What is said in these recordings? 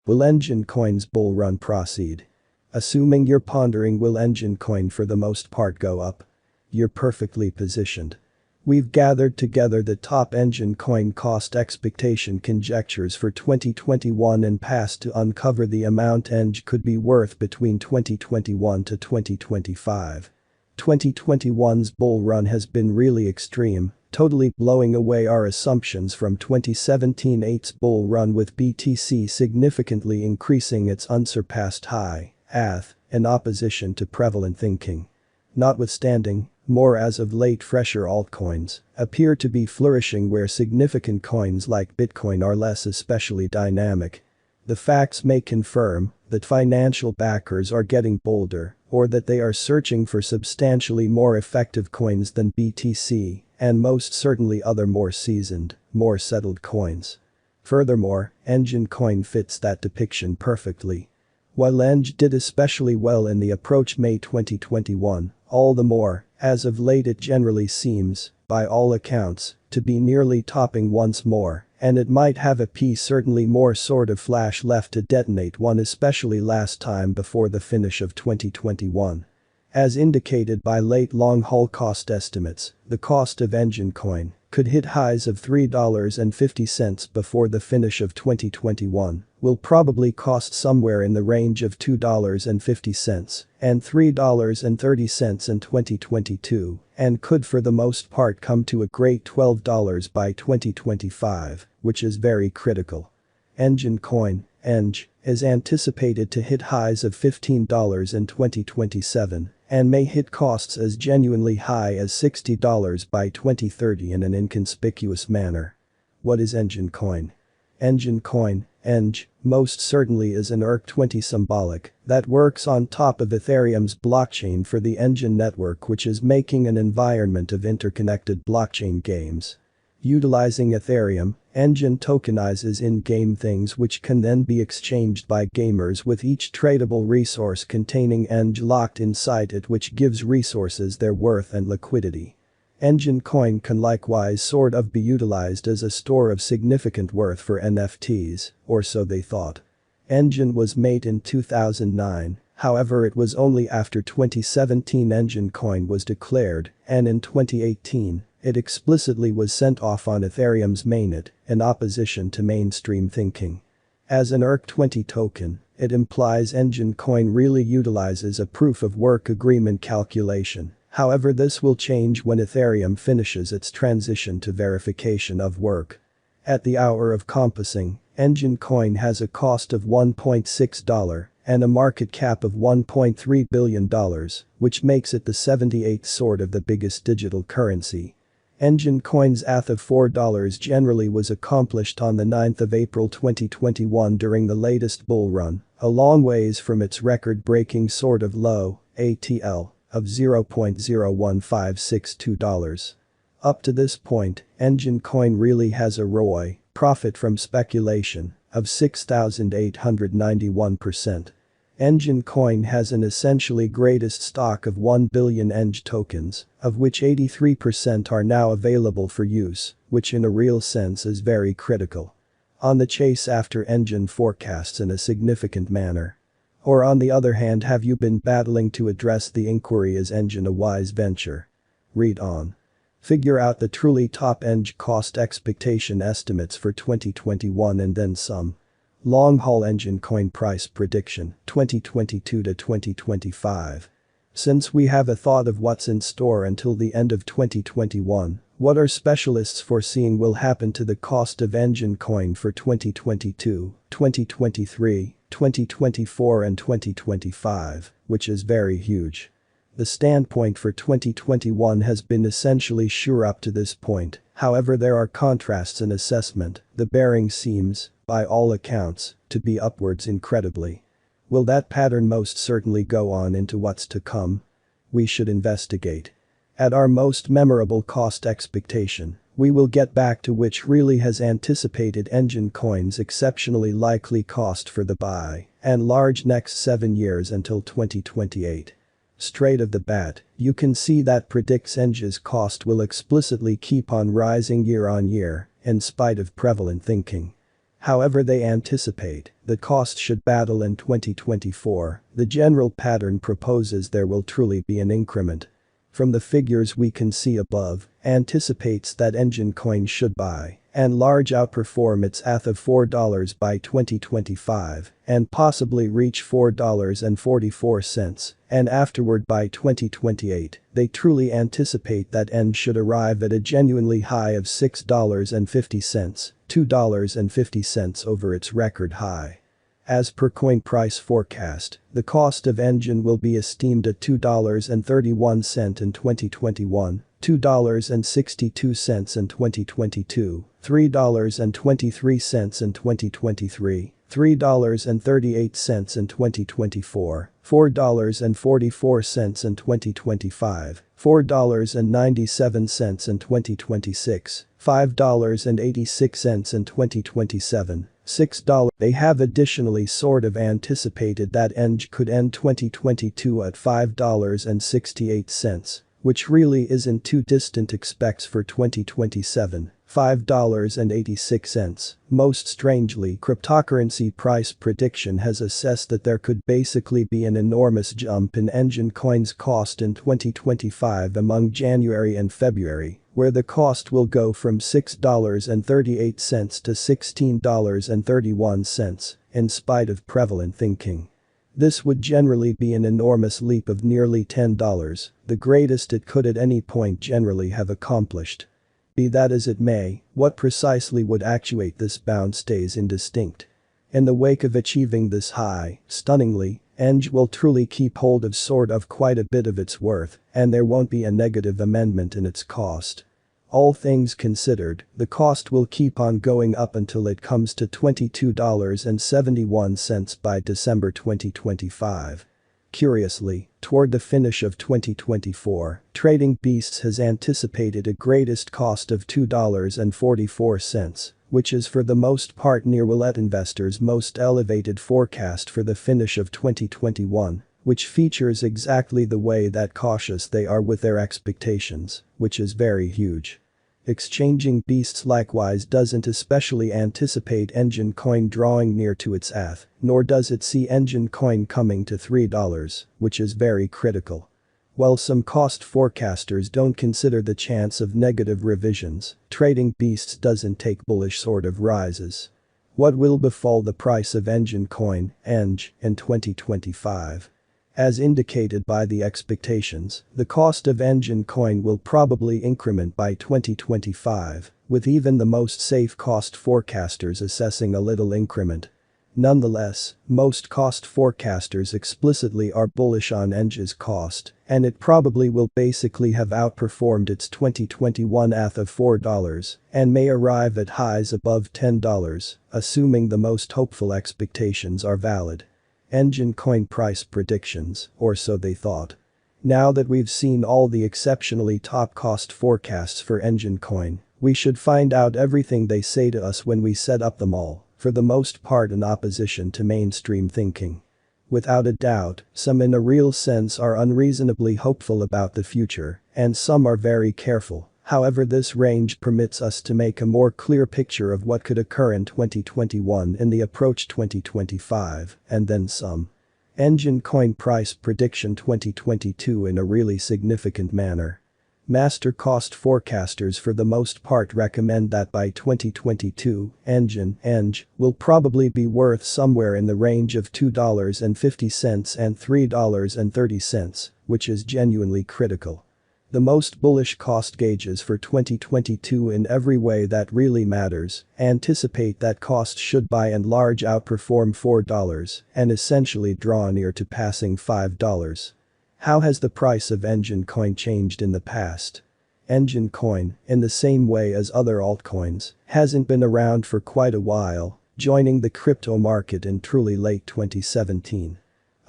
Will Enjin coin's bull run proceed? Assuming you're pondering, will Enjin coin for the most part go up? You're perfectly positioned. We've gathered together the top Enjin coin cost expectation conjectures for 2021 and past to uncover the amount Enj could be worth between 2021 to 2025. 2021's bull run has been really extreme, totally blowing away our assumptions from 2017's bull run, with BTC significantly increasing its unsurpassed high, in opposition to prevalent thinking. Notwithstanding, more as of late fresher altcoins appear to be flourishing, where significant coins like Bitcoin are less especially dynamic. The facts may confirm that financial backers are getting bolder, or that they are searching for substantially more effective coins than BTC, and most certainly other more seasoned, more settled coins. Furthermore, Enjin coin fits that depiction perfectly. While Enj did especially well in the approach May 2021, all the more, as of late it generally seems, by all accounts, to be nearly topping once more, and it might have a certainly more sort of flash left to detonate one, especially last time before the finish of 2021. As indicated by late long-haul cost estimates, the cost of Enjin coin could hit highs of $3.50 before the finish of 2021, will probably cost somewhere in the range of $2.50 and $3.30 in 2022, and could for the most part come to a great $12 by 2025, which is very critical. Enjin coin, Enj, is anticipated to hit highs of $15 in 2027 and may hit costs as genuinely high as $60 by 2030 in an inconspicuous manner. What is Enjin coin? Enjin coin, Enj, most certainly is an ERC-20 symbolic that works on top of Ethereum's blockchain for the Enjin network, which is making an environment of interconnected blockchain games. Utilizing Ethereum, Enjin tokenizes in-game things which can then be exchanged by gamers, with each tradable resource containing Enj locked inside it, which gives resources their worth and liquidity. Enjin coin can likewise sort of be utilized as a store of significant worth for NFTs, or so they thought. Enjin was made in 2009, however it was only after 2017 Enjin coin was declared, and in 2018, it explicitly was sent off on Ethereum's mainnet, in opposition to mainstream thinking. As an ERC-20 token, it implies Enjin coin really utilizes a proof-of-work agreement calculation. However, this will change when Ethereum finishes its transition to verification of work. At the hour of compassing, Enjin coin has a cost of $1.6 and a market cap of $1.3 billion, which makes it the 78th sort of the biggest digital currency. Enjin coin's ATH of $4 generally was accomplished on the 9th of April 2021 during the latest bull run, a long ways from its record-breaking sort of low, ATL, of $0.01562. Up to this point, Enjin coin really has a ROI, profit from speculation, of 6,891%. Enjin coin has an essentially greatest stock of 1 billion Enj tokens, of which 83% are now available for use, which in a real sense is very critical. On the chase after Enjin forecasts in a significant manner? Or on the other hand, have you been battling to address the inquiry, is Enjin a wise venture? Read on. Figure out the truly top Enj cost expectation estimates for 2021 and then some. Long-haul Enjin coin price prediction 2022 to 2025. Since we have a thought of what's in store until the end of 2021, what are specialists foreseeing will happen to the cost of Enjin coin for 2022, 2023, 2024 and 2025, which is very huge. The standpoint for 2021 has been essentially sure up to this point, however there are contrasts in assessment. The bearing seems, by all accounts, to be upwards incredibly. Will that pattern most certainly go on into what's to come? We should investigate. At our most memorable cost expectation, we will get back to which really has anticipated Enjin coin's exceptionally likely cost for the buy and large next 7 years until 2028. Straight off the bat, you can see that predicts Enjin's cost will explicitly keep on rising year on year, in spite of prevalent thinking. However, they anticipate the cost should battle in 2024. The general pattern proposes there will truly be an increment. From the figures we can see above, anticipates that Enjin coin should buy and large outperform its ATH of $4 by 2025 and possibly reach $4.44 and afterward by 2028. They truly anticipate that Enj should arrive at a genuinely high of $6.50, $2.50 over its record high. As per coin price forecast, the cost of Enjin will be esteemed at $2.31 in 2021, $2.62 in 2022, $3.23 in 2023, $3.38 in 2024, $4.44 in 2025, $4.97 in 2026, $5.86 in 2027, $6. They have additionally sort of anticipated that Enj could end 2022 at $5.68, which really isn't too distant. Expects for 2027, $5.86. Most strangely, cryptocurrency price prediction has assessed that there could basically be an enormous jump in Enjin coin's cost in 2025 among January and February, where the cost will go from $6.38 to $16.31, in spite of prevalent thinking. This would generally be an enormous leap of nearly $10, the greatest it could at any point generally have accomplished. Be that as it may, what precisely would actuate this bounce stays indistinct. In the wake of achieving this high, stunningly, Enj will truly keep hold of sort of quite a bit of its worth, and there won't be a negative amendment in its cost. All things considered, the cost will keep on going up until it comes to $22.71 by December 2025. Curiously, toward the finish of 2024, Trading Beasts has anticipated a greatest cost of $2.44, which is for the most part near Wallet investors' most elevated forecast for the finish of 2021, which features exactly the way that cautious they are with their expectations, which is very huge. Exchanging Beasts likewise doesn't especially anticipate Enjin coin drawing near to its ATH, nor does it see Enjin coin coming to $3, which is very critical. While some cost forecasters don't consider the chance of negative revisions, Trading Beasts doesn't take bullish sort of rises. What will befall the price of Enjin coin, Enj, in 2025? As indicated by the expectations, the cost of Enjin coin will probably increment by 2025, with even the most safe cost forecasters assessing a little increment. Nonetheless, most cost forecasters explicitly are bullish on Enj's cost, and it probably will basically have outperformed its 2021 ATH of $4 and may arrive at highs above $10, assuming the most hopeful expectations are valid. Enjin coin price predictions, or so they thought. Now that we've seen all the exceptionally top cost forecasts for Enjin coin, we should find out everything they say to us when we set up them all, for the most part in opposition to mainstream thinking. Without a doubt, some in a real sense are unreasonably hopeful about the future, and some are very careful. However, this range permits us to make a more clear picture of what could occur in 2021 in the approach 2025, and then some. Enjin coin price prediction 2022 in a really significant manner. Master cost forecasters for the most part recommend that by 2022, Enj will probably be worth somewhere in the range of $2.50 and $3.30, which is genuinely critical. The most bullish cost gauges for 2022 in every way that really matters anticipate that cost should by and large outperform $4 and essentially draw near to passing $5. How has the price of Enjin coin changed in the past? Enjin coin, in the same way as other altcoins, hasn't been around for quite a while, joining the crypto market in truly late 2017.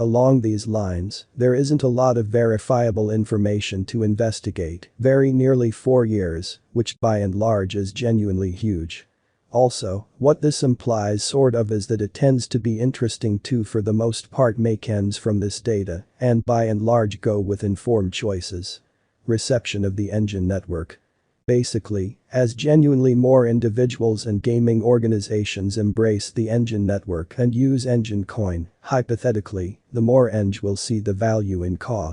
Along these lines, there isn't a lot of verifiable information to investigate, very nearly 4 years, which by and large is genuinely huge. Also, what this implies sort of is that it tends to be interesting to for the most part make ends from this data, and by and large go with informed choices. Reception of the Enjin network. Basically, as genuinely more individuals and gaming organizations embrace the Enjin network and use Enjin coin, hypothetically, the more Eng will see the value in CAW.